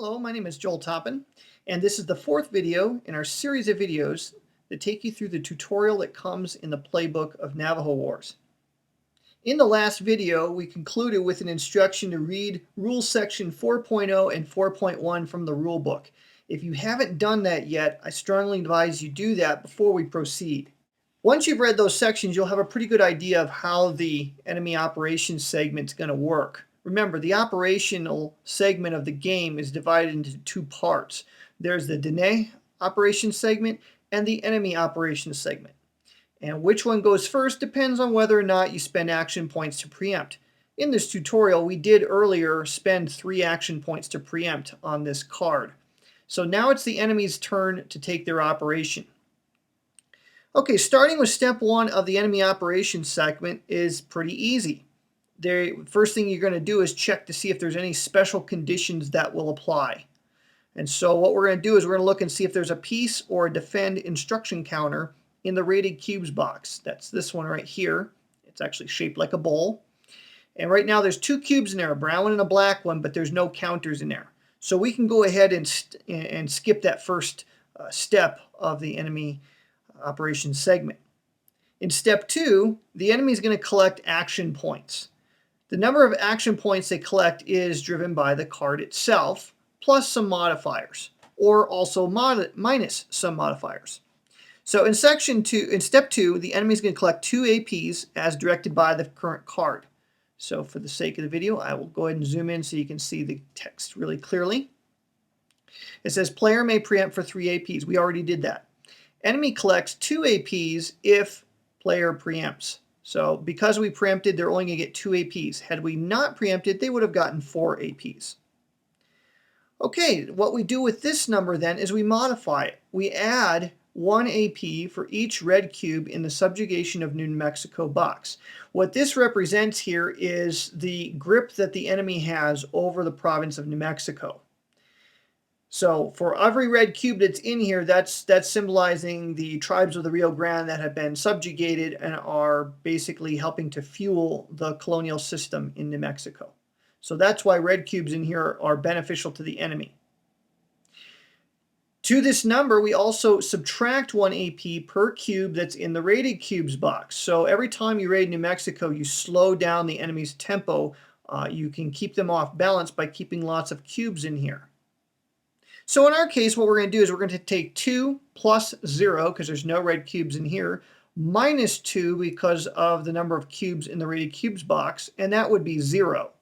Hello, my name is Joel Toppen, and this is the fourth video in our series of videos that take you through the tutorial that comes in the playbook of Navajo Wars. In the last video, we concluded with an instruction to read Rule Section 4.0 and 4.1 from the rule book. If you haven't done that yet, I strongly advise you do that before we proceed. Once you've read those sections, you'll have a pretty good idea of how the enemy operations segment is going to work. Remember, the operational segment of the game is divided into two parts. There's the Dene operations segment and the enemy operations segment. And which one goes first depends on whether or not you spend action points to preempt. In this tutorial, we did earlier spend 3 action points to preempt on this card. So now it's the enemy's turn to take their operation. Okay, starting with step 1 of the enemy operations segment is pretty easy. The first thing you're going to do is check to see if there's any special conditions that will apply. And so what we're going to do is we're going to look and see if there's a peace or a defend instruction counter in the rated cubes box. That's this one right here. It's actually shaped like a bowl. And right now there's 2 cubes in there, a brown one and a black one, but there's no counters in there. So we can go ahead and skip that first step of the enemy operations segment. In step 2, the enemy is going to collect action points. The number of action points they collect is driven by the card itself, plus some modifiers, or also minus some modifiers. So in step 2, the enemy is going to collect 2 APs as directed by the current card. So for the sake of the video, I will go ahead and zoom in so you can see the text really clearly. It says player may preempt for 3 APs. We already did that. Enemy collects 2 APs if player preempts. So because we preempted, they're only going to get 2 APs. Had we not preempted, they would have gotten 4 APs. Okay, what we do with this number then is we modify it. We add 1 AP for each red cube in the subjugation of New Mexico box. What this represents here is the grip that the enemy has over the province of New Mexico. So for every red cube that's in here, that's symbolizing the tribes of the Rio Grande that have been subjugated and are basically helping to fuel the colonial system in New Mexico. So that's why red cubes in here are beneficial to the enemy. To this number, we also subtract 1 AP per cube that's in the rated cubes box. So every time you raid New Mexico, you slow down the enemy's tempo. You can keep them off balance by keeping lots of cubes in here. So in our case, what we're going to do is we're going to take 2 plus 0, because there's no red cubes in here, minus 2 because of the number of cubes in the rated cubes box, and that would be 0.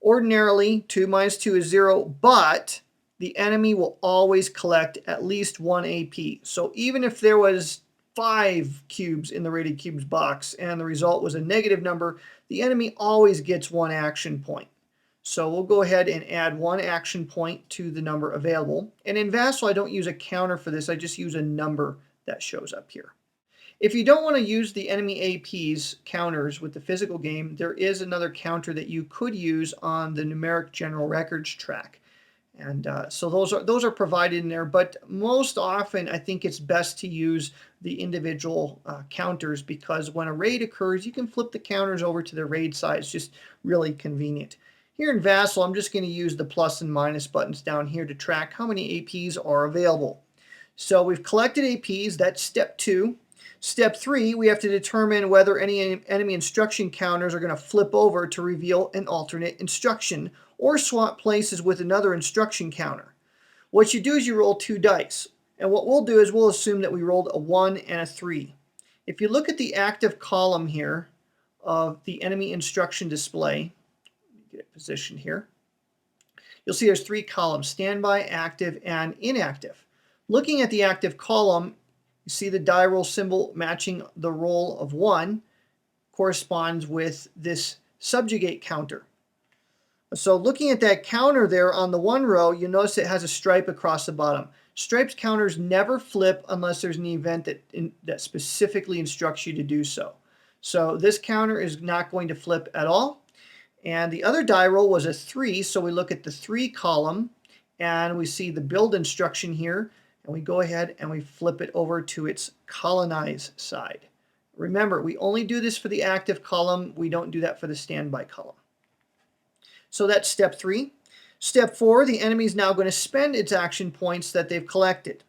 Ordinarily, 2 minus 2 is 0, but the enemy will always collect at least 1 AP. So even if there was 5 cubes in the rated cubes box and the result was a negative number, the enemy always gets 1 action point. So we'll go ahead and add 1 action point to the number available. And in Vassal, I don't use a counter for this. I just use a number that shows up here. If you don't want to use the enemy AP's counters with the physical game, there is another counter that you could use on the numeric general records track. And so those are provided in there, but most often I think it's best to use the individual counters, because when a raid occurs, you can flip the counters over to the raid side. It's just really convenient. Here in Vassal, I'm just going to use the plus and minus buttons down here to track how many APs are available. So we've collected APs, that's step 2. Step 3, we have to determine whether any enemy instruction counters are going to flip over to reveal an alternate instruction or swap places with another instruction counter. What you do is you roll 2 dice. And what we'll do is we'll assume that we rolled a 1 and a 3. If you look at the active column here of the enemy instruction display, get it positioned here, you'll see there's 3 columns: standby, active, and inactive. Looking at the active column, you see the die roll symbol matching the roll of 1 corresponds with this subjugate counter. So looking at that counter there on the 1 row, you notice it has a stripe across the bottom. Striped counters never flip unless there's an event that specifically instructs you to do so. So this counter is not going to flip at all. And the other die roll was a 3, so we look at the 3 column and we see the build instruction here, and we go ahead and we flip it over to its colonize side. Remember, we only do this for the active column. We don't do that for the standby column. So that's step 3. Step 4, the enemy is now going to spend its action points that they've collected.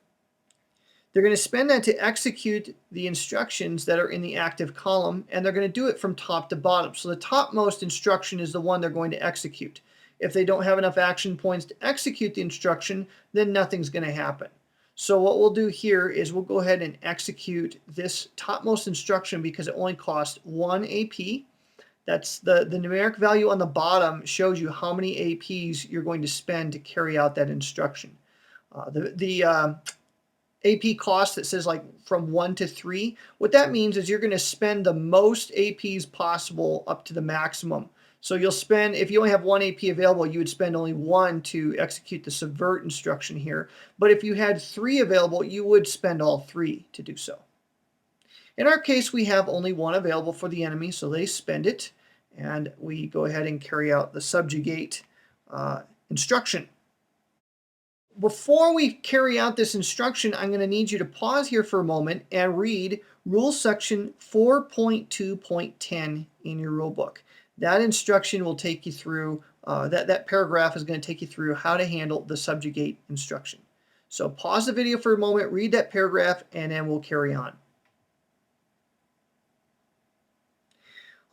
They're going to spend that to execute the instructions that are in the active column, and they're going to do it from top to bottom. So the topmost instruction is the one they're going to execute. If they don't have enough action points to execute the instruction, then nothing's going to happen. So what we'll do here is we'll go ahead and execute this topmost instruction because it only costs 1 AP. That's the numeric value on the bottom shows you how many APs you're going to spend to carry out that instruction. The AP cost that says like from 1 to 3, what that means is you're going to spend the most APs possible up to the maximum. So you'll spend, if you only have 1 AP available, you would spend only 1 to execute the subvert instruction here. But if you had 3 available, you would spend all 3 to do so. In our case, we have only 1 available for the enemy, so they spend it, and we go ahead and carry out the subjugate instruction. Before we carry out this instruction, I'm going to need you to pause here for a moment and read Rule Section 4.2.10 in your rulebook. That instruction will take you through, that paragraph is going to take you through how to handle the subjugate instruction. So pause the video for a moment, read that paragraph, and then we'll carry on.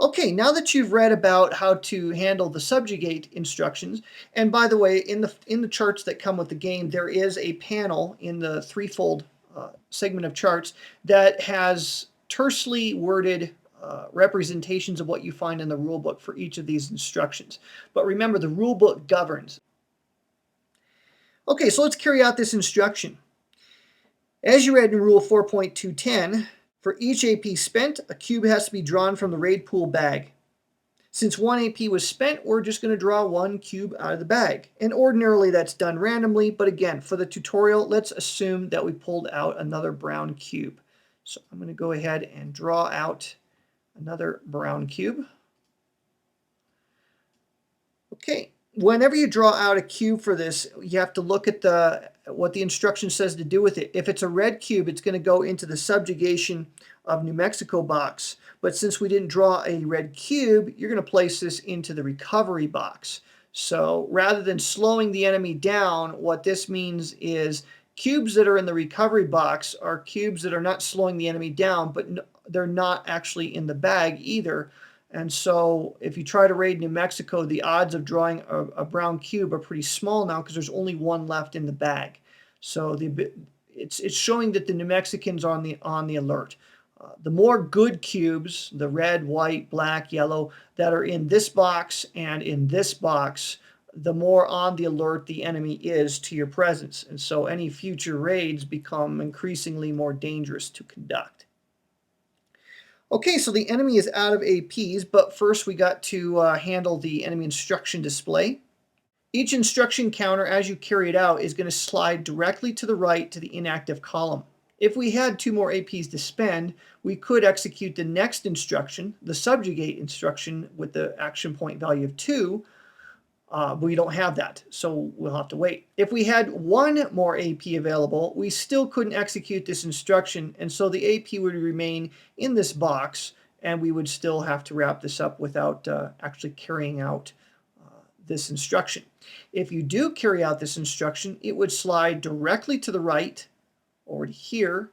Okay, now that you've read about how to handle the subjugate instructions, and by the way, in the charts that come with the game, there is a panel in the threefold segment of charts that has tersely worded representations of what you find in the rulebook for each of these instructions. But remember, the rulebook governs. Okay, so let's carry out this instruction. As you read in Rule 4.210, for each AP spent, a cube has to be drawn from the raid pool bag. Since 1 AP was spent, we're just going to draw 1 cube out of the bag. And ordinarily that's done randomly, but again, for the tutorial, let's assume that we pulled out another brown cube. So I'm going to go ahead and draw out another brown cube. Okay, whenever you draw out a cube for this, you have to look at what the instruction says to do with it. If it's a red cube, it's going to go into the subjugation of New Mexico box. But since we didn't draw a red cube, you're going to place this into the recovery box. So rather than slowing the enemy down, what this means is cubes that are in the recovery box are cubes that are not slowing the enemy down, but they're not actually in the bag either. And so if you try to raid New Mexico, the odds of drawing a brown cube are pretty small now because there's only 1 left in the bag. So it's showing that the New Mexicans are on the alert. The more good cubes, the red, white, black, yellow, that are in this box and in this box, the more on the alert the enemy is to your presence. And so any future raids become increasingly more dangerous to conduct. Okay, so the enemy is out of APs, but first we got to handle the enemy instruction display. Each instruction counter, as you carry it out, is going to slide directly to the right to the inactive column. If we had 2 more APs to spend, we could execute the next instruction, the subjugate instruction, with the action point value of 2, but we don't have that, so we'll have to wait. If we had 1 more AP available, we still couldn't execute this instruction, and so the AP would remain in this box, and we would still have to wrap this up without actually carrying out this instruction. If you do carry out this instruction, it would slide directly to the right, over to here,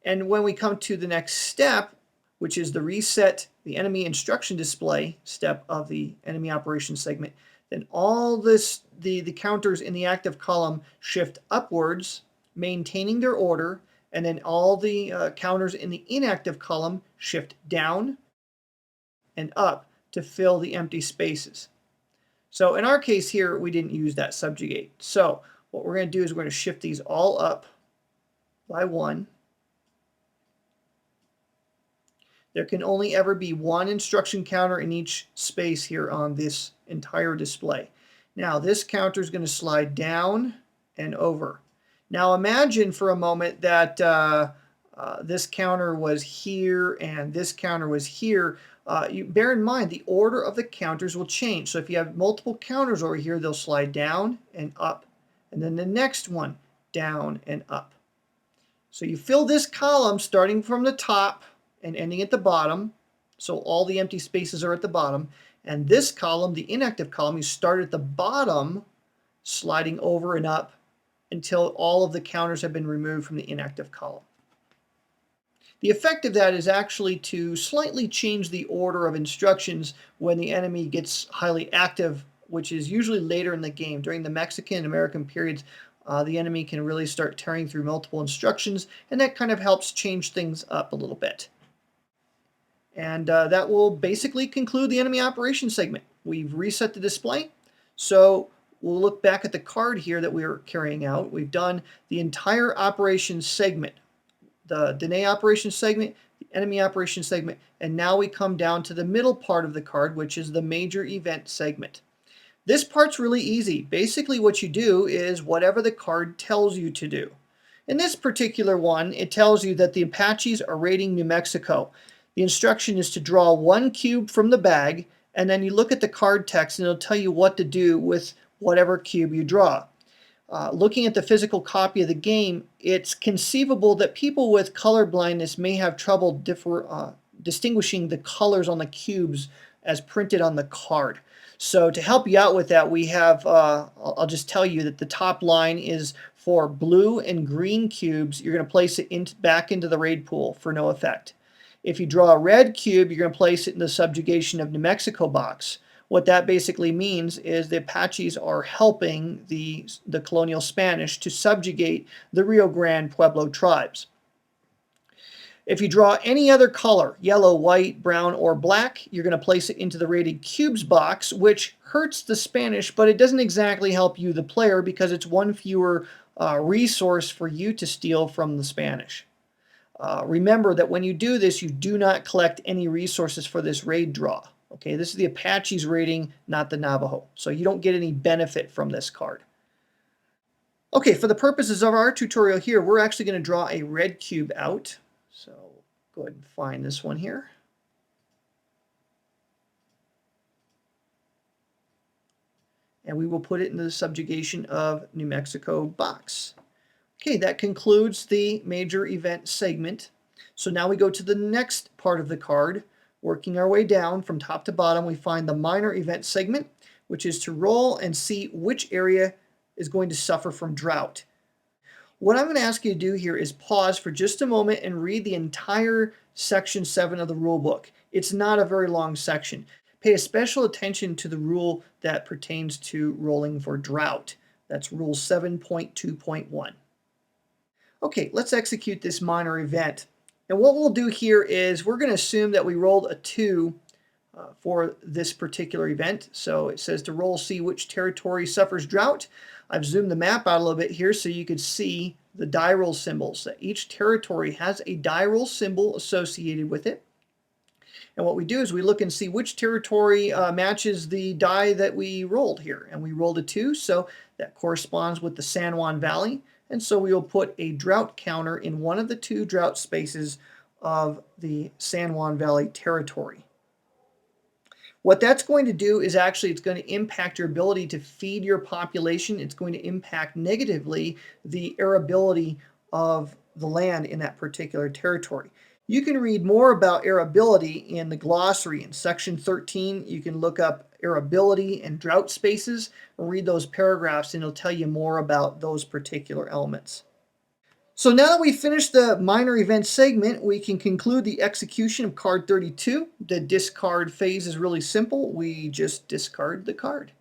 and when we come to the next step, which is the reset the enemy instruction display step of the enemy operations segment, then all the counters in the active column shift upwards, maintaining their order, and then all the counters in the inactive column shift down and up to fill the empty spaces. So in our case here, we didn't use that subjugate. So what we're going to do is we're going to shift these all up by 1. There can only ever be 1 instruction counter in each space here on this entire display. Now this counter is going to slide down and over. Now imagine for a moment that this counter was here and this counter was here. You bear in mind the order of the counters will change. So if you have multiple counters over here, they'll slide down and up. And then the next one, down and up. So you fill this column starting from the top and ending at the bottom. So all the empty spaces are at the bottom. And this column, the inactive column, you start at the bottom, sliding over and up until all of the counters have been removed from the inactive column. The effect of that is actually to slightly change the order of instructions when the enemy gets highly active, which is usually later in the game. During the Mexican and American periods, the enemy can really start tearing through multiple instructions, and that kind of helps change things up a little bit. And that will basically conclude the enemy operations segment. We've reset the display, so we'll look back at the card here that we were carrying out. We've done the entire operations segment, the Dene operations segment, the enemy operations segment, and now we come down to the middle part of the card, which is the major event segment. This part's really easy. Basically what you do is whatever the card tells you to do. In this particular one, it tells you that the Apaches are raiding New Mexico. The instruction is to draw one cube from the bag, and then you look at the card text and it'll tell you what to do with whatever cube you draw. Looking at the physical copy of the game, it's conceivable that people with color blindness may have trouble distinguishing the colors on the cubes as printed on the card. So to help you out with that, we have, I'll just tell you that the top line is for blue and green cubes. You're going to place it back into the raid pool for no effect. If you draw a red cube, you're going to place it in the subjugation of New Mexico box. What that basically means is the Apaches are helping the colonial Spanish to subjugate the Rio Grande Pueblo tribes. If you draw any other color, yellow, white, brown, or black, you're going to place it into the raided cubes box, which hurts the Spanish, but it doesn't exactly help you, the player, because it's one fewer resource for you to steal from the Spanish. Remember that when you do this, you do not collect any resources for this raid draw. Okay, this is the Apaches raiding, not the Navajo. So you don't get any benefit from this card. Okay, for the purposes of our tutorial here, we're actually going to draw a red cube out. So go ahead and find this one here. And we will put it in the subjugation of New Mexico box. Okay, that concludes the major event segment. So now we go to the next part of the card. Working our way down from top to bottom, we find the minor event segment, which is to roll and see which area is going to suffer from drought. What I'm going to ask you to do here is pause for just a moment and read the entire section 7 of the rule book. It's not a very long section. Pay special attention to the rule that pertains to rolling for drought. That's rule 7.2.1. Okay, let's execute this minor event. And what we'll do here is we're going to assume that we rolled a 2 for this particular event. So it says to roll, see which territory suffers drought. I've zoomed the map out a little bit here so you could see the die roll symbols. That each territory has a die roll symbol associated with it. And what we do is we look and see which territory matches the die that we rolled here. And we rolled a 2, so that corresponds with the San Juan Valley. And so we will put a drought counter in one of the 2 drought spaces of the San Juan Valley territory. What that's going to do is actually it's going to impact your ability to feed your population. It's going to impact negatively the arability of the land in that particular territory. You can read more about arability in the glossary in section 13. You can look up arability and drought spaces and read those paragraphs, and it'll tell you more about those particular elements. So now that we've finished the minor event segment, we can conclude the execution of card 32. The discard phase is really simple. We just discard the card.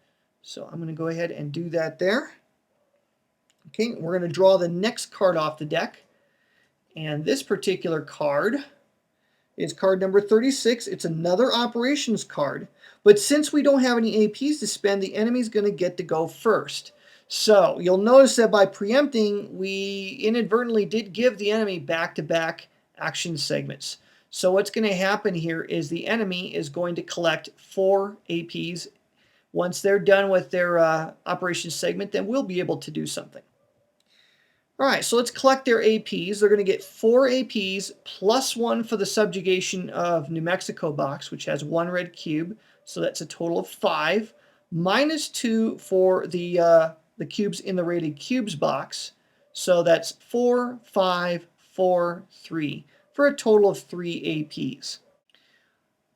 So I'm going to go ahead and do that there. Okay, we're going to draw the next card off the deck. And this particular card is card number 36. It's another operations card. But since we don't have any APs to spend, the enemy's going to get to go first. So you'll notice that by preempting, we inadvertently did give the enemy back-to-back action segments. So what's going to happen here is the enemy is going to collect 4 APs. Once they're done with their operations segment, then we'll be able to do something. All right, so let's collect their APs. They're going to get 4 APs plus 1 for the subjugation of New Mexico box, which has 1 red cube. So that's a total of 5, minus 2 for the cubes in the rated cubes box. So that's 4, 5, 4, 3, for a total of 3 APs.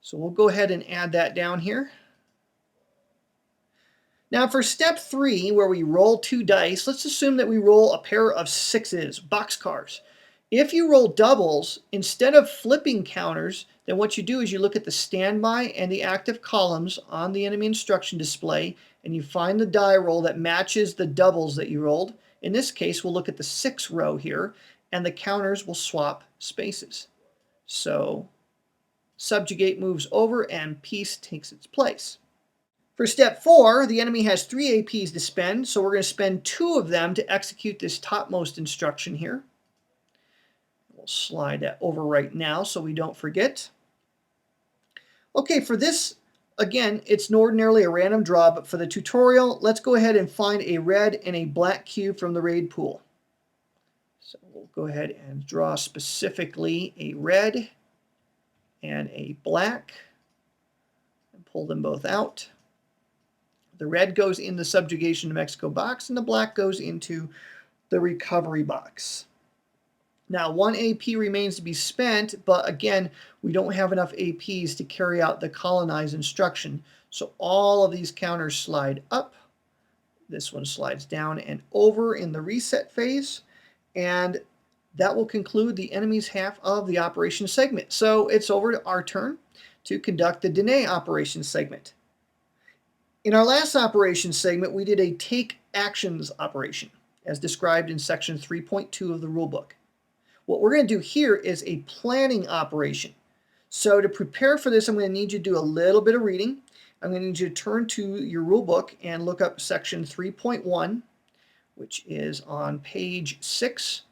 So we'll go ahead and add that down here. Now for step 3, where we roll 2 dice, let's assume that we roll a pair of 6s, boxcars. If you roll doubles, instead of flipping counters, then what you do is you look at the standby and the active columns on the enemy instruction display, and you find the die roll that matches the doubles that you rolled. In this case, we'll look at the 6 row here, and the counters will swap spaces. So subjugate moves over and peace takes its place. For step 4, the enemy has 3 APs to spend, so we're going to spend 2 of them to execute this topmost instruction here. We'll slide that over right now so we don't forget. Okay, for this, again, it's ordinarily a random draw, but for the tutorial, let's go ahead and find a red and a black cube from the raid pool. So we'll go ahead and draw specifically a red and a black and pull them both out. The red goes in the Subjugation to Mexico box, and the black goes into the recovery box. Now, 1 AP remains to be spent, but again, we don't have enough APs to carry out the colonize instruction. So all of these counters slide up. This one slides down and over in the reset phase. And that will conclude the enemy's half of the operation segment. So it's over to our turn to conduct the deny operation segment. In our last operation segment, we did a take actions operation, as described in section 3.2 of the rulebook. What we're going to do here is a planning operation. So to prepare for this, I'm going to need you to do a little bit of reading. I'm going to need you to turn to your rulebook and look up section 3.1, which is on page 6.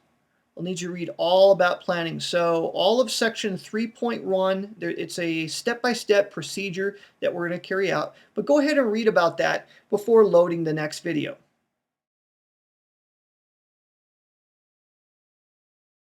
I'll need you to read all about planning. So all of section 3.1, it's a step-by-step procedure that we're going to carry out. But go ahead and read about that before loading the next video.